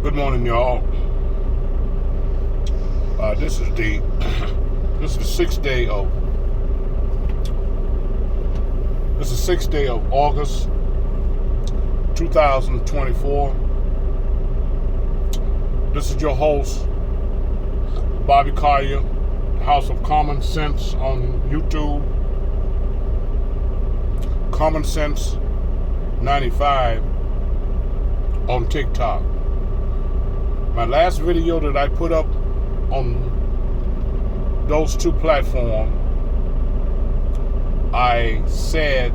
Good morning, y'all. This is the sixth day of August, 2024. This is your host, Bobby Collier, House of Common Sense on YouTube, Common Sense 95 on TikTok. My last video that I put up on those two platforms, I said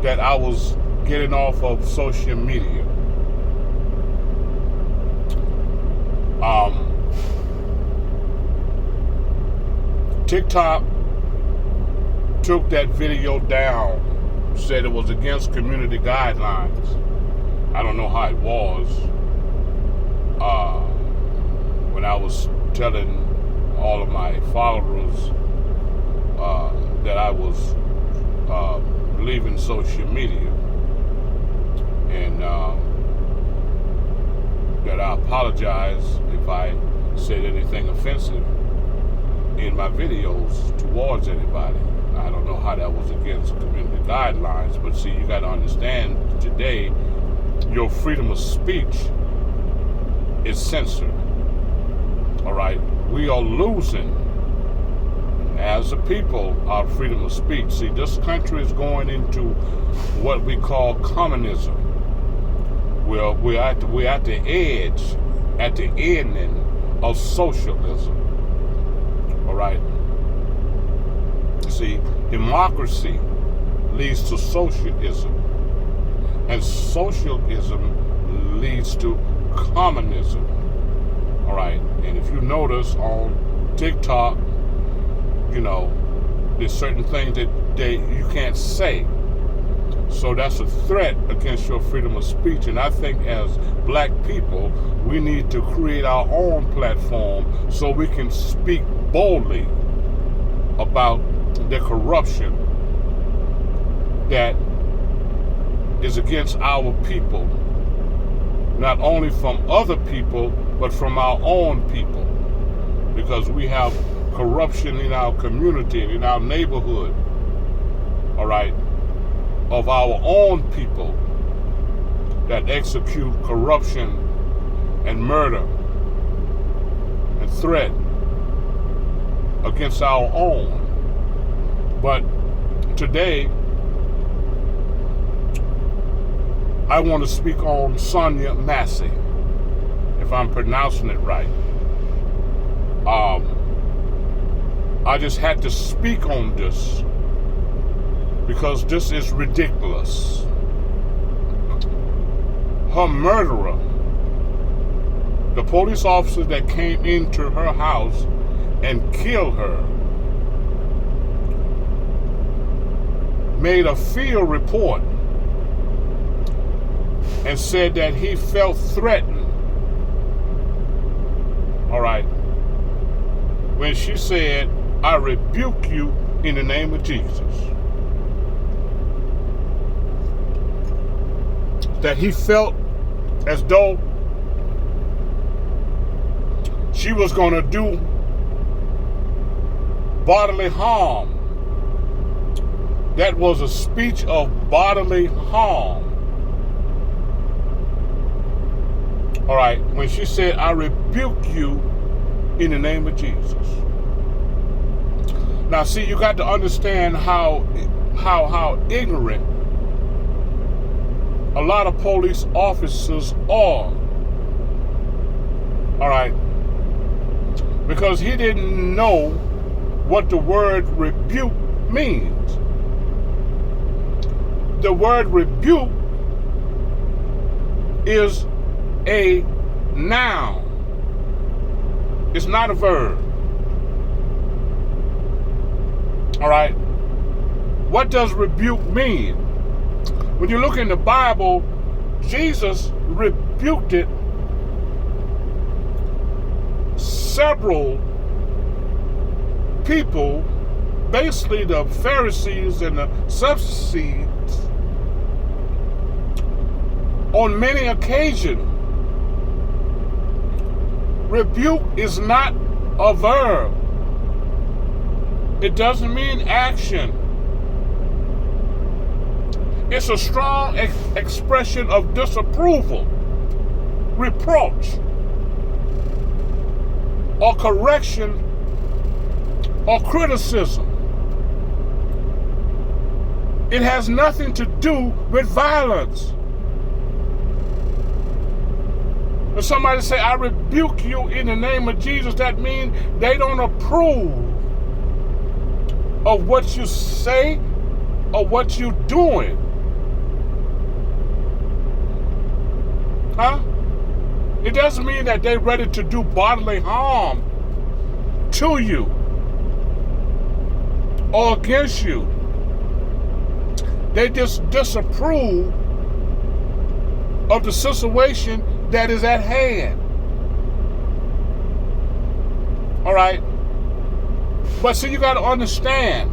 that I was getting off of social media. TikTok took that video down, said it was against community guidelines. I don't know how it was when I was telling all of my followers that I was leaving social media, and that I apologize if I said anything offensive in my videos towards anybody. I don't know how that was against community guidelines, but see, you got to understand today, your freedom of speech is censored. All right, we are losing as a people our freedom of speech. See, this country is going into what we call communism. Well, we're at the edge, at the ending of socialism. All right. See, democracy leads to socialism, and socialism leads to communism. All right. And if you notice on TikTok, you know, there's certain things that you can't say. So that's a threat against your freedom of speech. And I think as black people, we need to create our own platform so we can speak boldly about the corruption that is against our people, not only from other people, but from our own people, because we have corruption in our community, in our neighborhood, all right, of our own people that execute corruption and murder and threat against our own. But today, I want to speak on Sonya Messey, if I'm pronouncing it right. I just had to speak on this because this is ridiculous. Her murderer, the police officer that came into her house and killed her, made a field report and said that he felt threatened. All right. When she said, "I rebuke you in the name of Jesus." That he felt as though she was going to do bodily harm. That was a speech of bodily harm. All right, when she said, "I rebuke you in the name of Jesus." Now, see, you got to understand how ignorant a lot of police officers are. All right, because he didn't know what the word rebuke means. The word rebuke is a noun. It's not a verb. All right. What does rebuke mean? When you look in the Bible, Jesus rebuked it several people, basically the Pharisees and the Sadducees, on many occasions Rebuke is not a verb. It doesn't mean action. It's a strong expression of disapproval, reproach, or correction, or criticism. It has nothing to do with violence. When somebody say, I rebuke you in the name of Jesus, that means they don't approve of what you say or what you're doing. Huh? It doesn't mean that they're ready to do bodily harm to you or against you. They just disapprove of the situation that is at hand. All right? But see, you got to understand,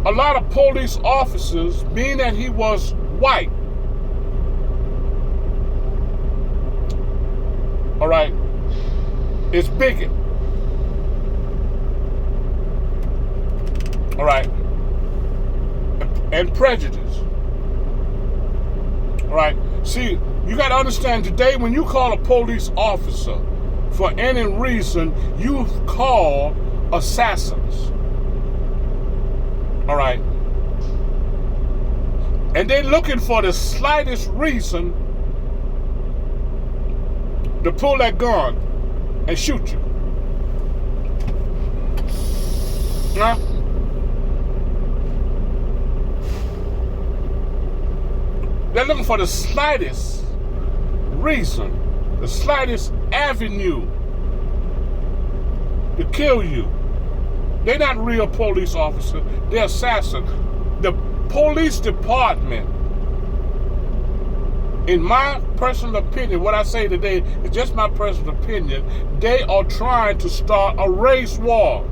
a lot of police officers, being that he was white, all right, is bigot. All right, and prejudice. All right, see, you got to understand today, when you call a police officer for any reason, you call assassins. All right, and they're looking for the slightest reason to pull that gun and shoot you. Huh? They're looking for the slightest reason, the slightest avenue to kill you. They're not real police officers, they're assassins. The police department, in my personal opinion, what I say today is just my personal opinion, they are trying to start a race war.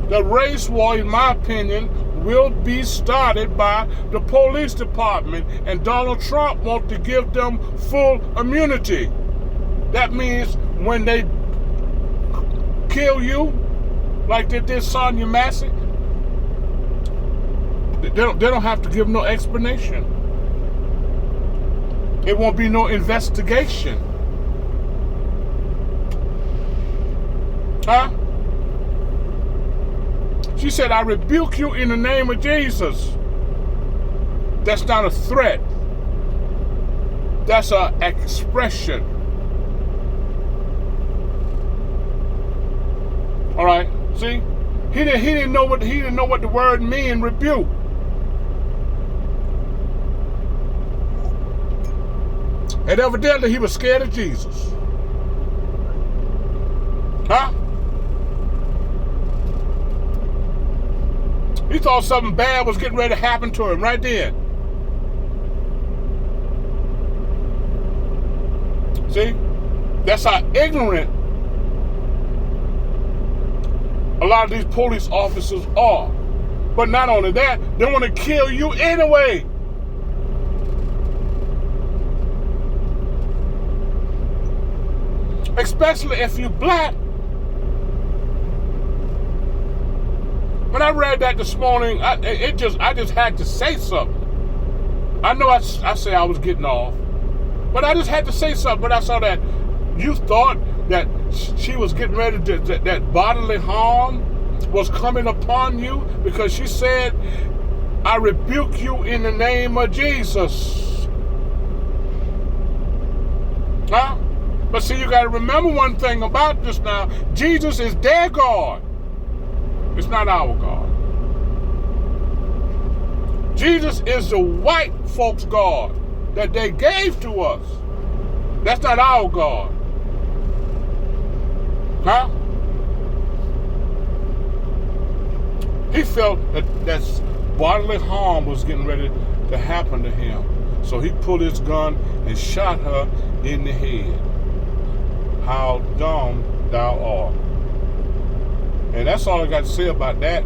The race war, in my opinion, will be started by the police department, and Donald Trump wants to give them full immunity. That means when they kill you, like they did Sonya Messey, they don't have to give no explanation. It won't be no investigation. Huh? She said, I rebuke you in the name of Jesus. That's not a threat. That's an expression. All right, see? He didn't know what the word mean, rebuke. And evidently he was scared of Jesus. Huh? He thought something bad was getting ready to happen to him right then. See? That's how ignorant a lot of these police officers are. But not only that, they want to kill you anyway. Especially if you're black. When I read that this morning, I just had to say something. I know I say I was getting off, but I just had to say something. But I saw that you thought that she was getting ready to, that bodily harm was coming upon you, because she said, I rebuke you in the name of Jesus. Huh? But see, you got to remember one thing about this now. Jesus is their God. It's not our God. Jesus is the white folks' God that they gave to us. That's not our God. Huh? He felt that bodily harm was getting ready to happen to him. So he pulled his gun and shot her in the head. How dumb thou art. And that's all I got to say about that.